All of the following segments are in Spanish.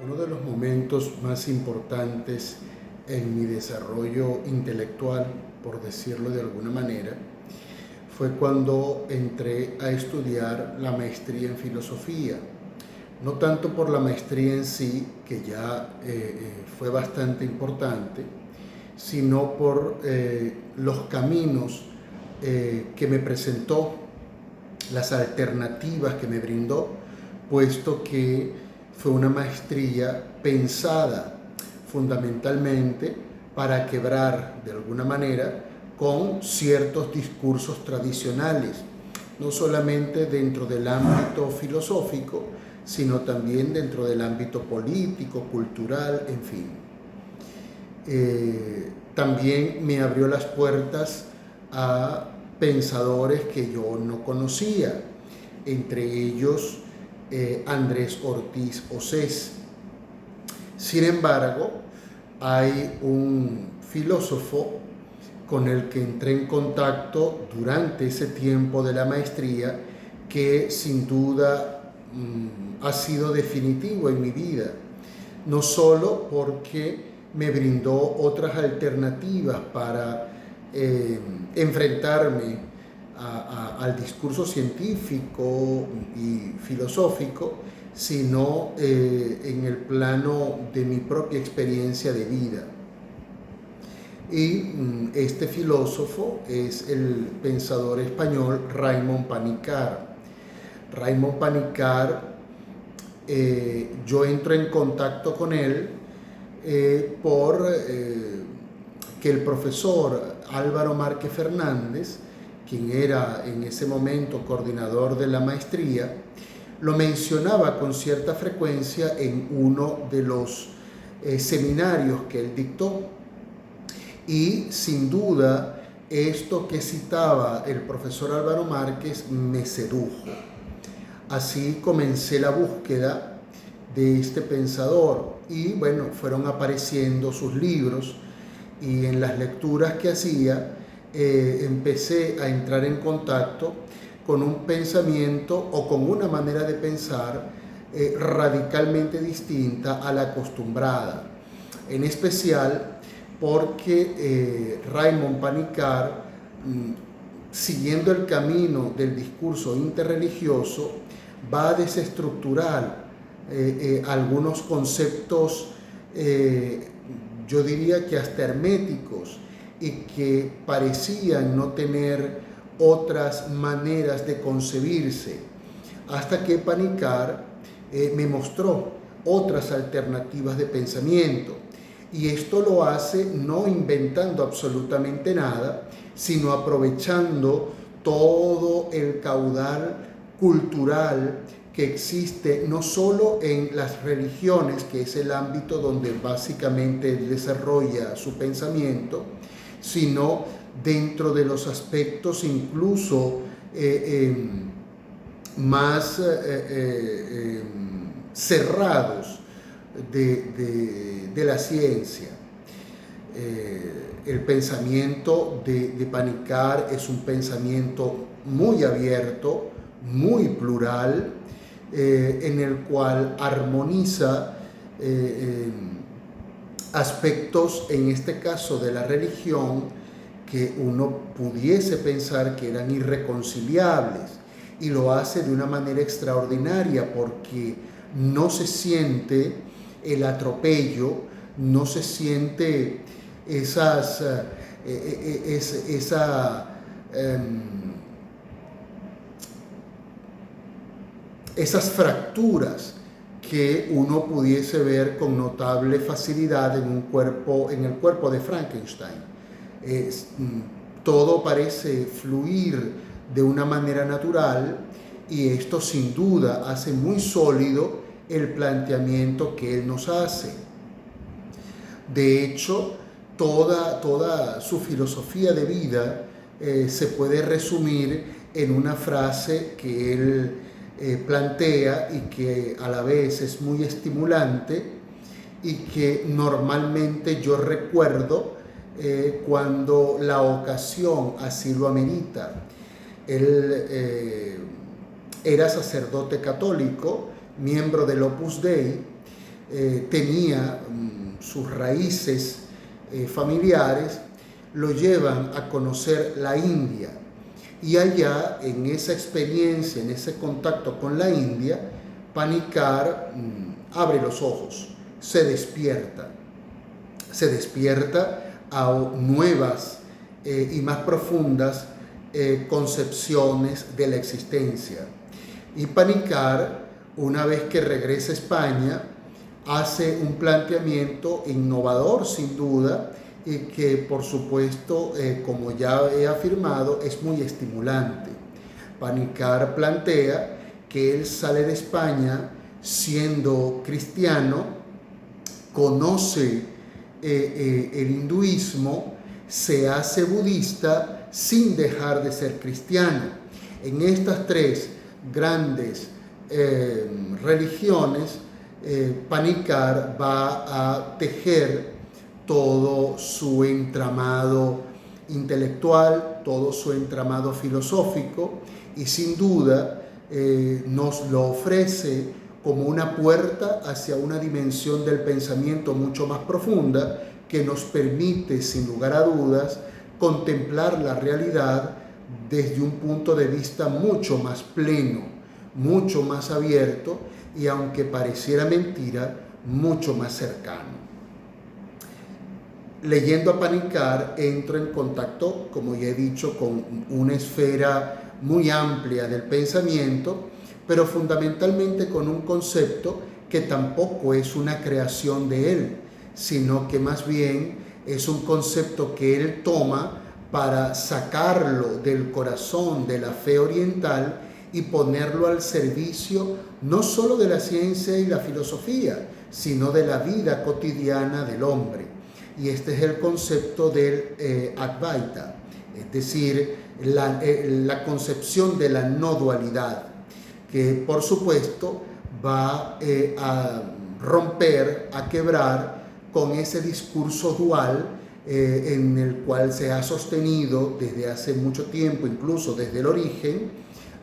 Uno de los momentos más importantes en mi desarrollo intelectual, por decirlo de alguna manera, fue cuando entré a estudiar la maestría en filosofía. No tanto por la maestría en sí, que ya fue bastante importante, sino por los caminos que me presentó, las alternativas que me brindó, puesto que fue una maestría pensada fundamentalmente para quebrar de alguna manera con ciertos discursos tradicionales, no solamente dentro del ámbito filosófico, sino también dentro del ámbito político, cultural, en fin. También me abrió las puertas a pensadores que yo no conocía, entre ellos Andrés Ortiz Osés. Sin embargo, hay un filósofo con el que entré en contacto durante ese tiempo de la maestría que sin duda ha sido definitivo en mi vida, no solo porque me brindó otras alternativas para enfrentarme al discurso científico y filosófico, sino en el plano de mi propia experiencia de vida. Y este filósofo es el pensador español Raymond Panikkar. Raymond Panikkar, yo entro en contacto con él por que el profesor Álvaro Márquez Fernández, quien era en ese momento coordinador de la maestría, lo mencionaba con cierta frecuencia en uno de los seminarios que él dictó. Y sin duda, esto que citaba el profesor Álvaro Márquez me sedujo. Así comencé la búsqueda de este pensador y bueno, fueron apareciendo sus libros y en las lecturas que hacía empecé a entrar en contacto con un pensamiento o con una manera de pensar radicalmente distinta a la acostumbrada. En especial porque Raymond Panikkar, siguiendo el camino del discurso interreligioso, va a desestructurar algunos conceptos, yo diría que hasta herméticos, y que parecían no tener otras maneras de concebirse, hasta que Panikkar me mostró otras alternativas de pensamiento. Y esto lo hace no inventando absolutamente nada, sino aprovechando todo el caudal cultural que existe no solo en las religiones, que es el ámbito donde básicamente desarrolla su pensamiento, sino dentro de los aspectos incluso más cerrados de la ciencia. El pensamiento de Panikkar es un pensamiento muy abierto, muy plural, en el cual armoniza aspectos, en este caso de la religión, que uno pudiese pensar que eran irreconciliables, y lo hace de una manera extraordinaria porque no se siente el atropello, no se siente esas fracturas que uno pudiese ver con notable facilidad en el cuerpo de Frankenstein. Todo parece fluir de una manera natural, y esto sin duda hace muy sólido el planteamiento que él nos hace. De hecho, toda su filosofía de vida se puede resumir en una frase que él plantea y que a la vez es muy estimulante y que normalmente yo recuerdo cuando la ocasión así lo amerita. Él era sacerdote católico, miembro del Opus Dei, tenía sus raíces familiares, lo llevan a conocer la India. Y allá, en esa experiencia, en ese contacto con la India, Panikkar abre los ojos, se despierta a nuevas y más profundas concepciones de la existencia. Y Panikkar, una vez que regresa a España, hace un planteamiento innovador sin duda y que por supuesto, como ya he afirmado, es muy estimulante. Panikkar plantea que él sale de España siendo cristiano, conoce el hinduismo, se hace budista sin dejar de ser cristiano. En estas tres grandes religiones, Panikkar va a tejer todo su entramado intelectual, todo su entramado filosófico, y sin duda nos lo ofrece como una puerta hacia una dimensión del pensamiento mucho más profunda que nos permite, sin lugar a dudas, contemplar la realidad desde un punto de vista mucho más pleno, mucho más abierto y, aunque pareciera mentira, mucho más cercano. Leyendo a Panikkar entro en contacto, como ya he dicho, con una esfera muy amplia del pensamiento, pero fundamentalmente con un concepto que tampoco es una creación de él, sino que más bien es un concepto que él toma para sacarlo del corazón de la fe oriental y ponerlo al servicio no solo de la ciencia y la filosofía, sino de la vida cotidiana del hombre. Y este es el concepto del Advaita, es decir, la concepción de la no dualidad, que por supuesto va a romper, a quebrar con ese discurso dual en el cual se ha sostenido desde hace mucho tiempo, incluso desde el origen,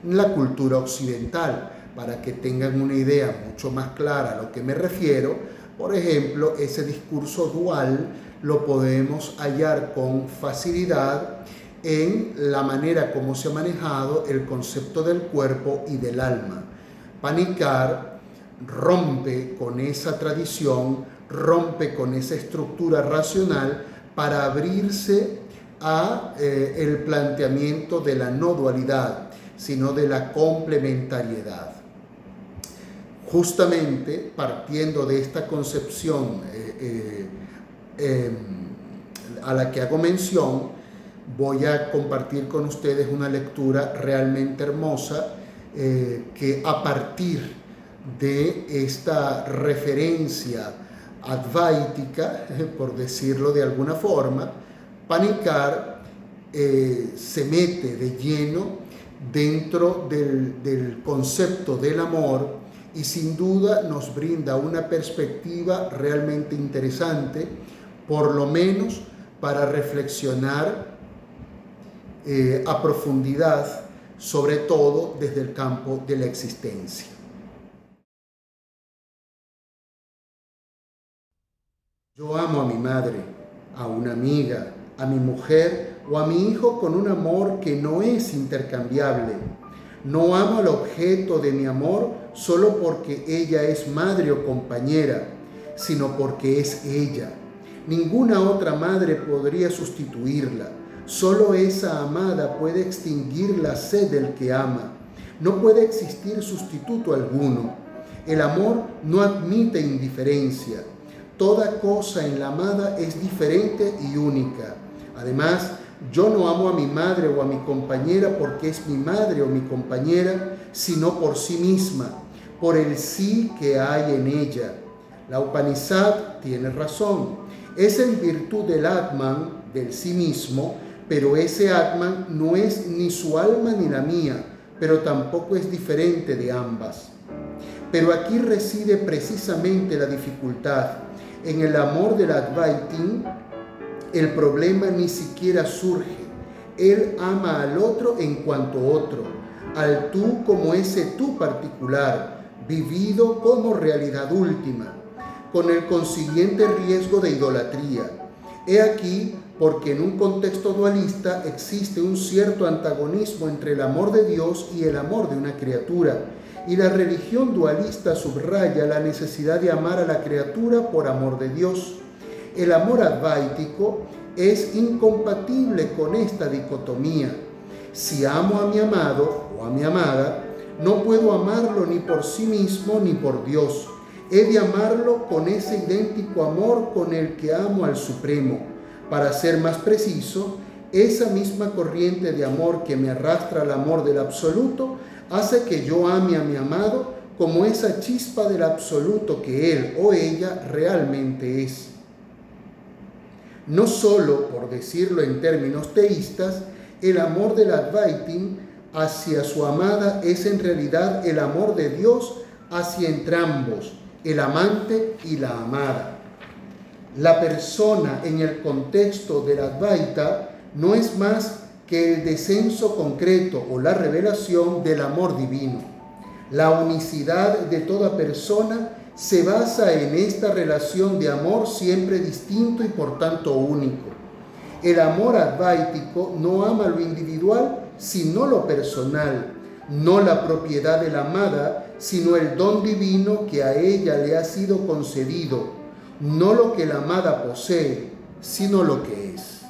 la cultura occidental. Para que tengan una idea mucho más clara a lo que me refiero, por ejemplo, ese discurso dual lo podemos hallar con facilidad en la manera como se ha manejado el concepto del cuerpo y del alma. Panikkar rompe con esa tradición, rompe con esa estructura racional para abrirse a el planteamiento de la no dualidad, sino de la complementariedad. Justamente partiendo de esta concepción a la que hago mención, voy a compartir con ustedes una lectura realmente hermosa que, a partir de esta referencia advaítica, por decirlo de alguna forma, Panikkar se mete de lleno dentro del concepto del amor y sin duda nos brinda una perspectiva realmente interesante, por lo menos para reflexionar a profundidad, sobre todo desde el campo de la existencia. Yo amo a mi madre, a una amiga, a mi mujer o a mi hijo con un amor que no es intercambiable. No amo al objeto de mi amor solo porque ella es madre o compañera, sino porque es ella. Ninguna otra madre podría sustituirla. Solo esa amada puede extinguir la sed del que ama. No puede existir sustituto alguno. El amor no admite indiferencia. Toda cosa en la amada es diferente y única. Además, yo no amo a mi madre o a mi compañera porque es mi madre o mi compañera, sino por sí misma, por el sí que hay en ella. La Upanishad tiene razón. Es en virtud del Atman, del sí mismo, pero ese Atman no es ni su alma ni la mía, pero tampoco es diferente de ambas. Pero aquí reside precisamente la dificultad. En el amor del Advaitin, el problema ni siquiera surge. Él ama al otro en cuanto otro, al tú como ese tú particular, vivido como realidad última. con el consiguiente riesgo de idolatría. He aquí porque en un contexto dualista existe un cierto antagonismo entre el amor de Dios y el amor de una criatura, y la religión dualista subraya la necesidad de amar a la criatura por amor de Dios. El amor adváitico es incompatible con esta dicotomía. Si amo a mi amado o a mi amada, no puedo amarlo ni por sí mismo ni por Dios. He de amarlo con ese idéntico amor con el que amo al Supremo. Para ser más preciso, esa misma corriente de amor que me arrastra al amor del Absoluto hace que yo ame a mi amado como esa chispa del Absoluto que él o ella realmente es. No solo, por decirlo en términos teístas, el amor del Advaitin hacia su amada es en realidad el amor de Dios hacia entrambos, el amante y la amada. La persona en el contexto del Advaita no es más que el descenso concreto o la revelación del amor divino. La unicidad de toda persona se basa en esta relación de amor siempre distinto y por tanto único. El amor adváitico no ama lo individual, sino lo personal, no la propiedad de la amada, sino el don divino que a ella le ha sido concedido, no lo que la amada posee, sino lo que es.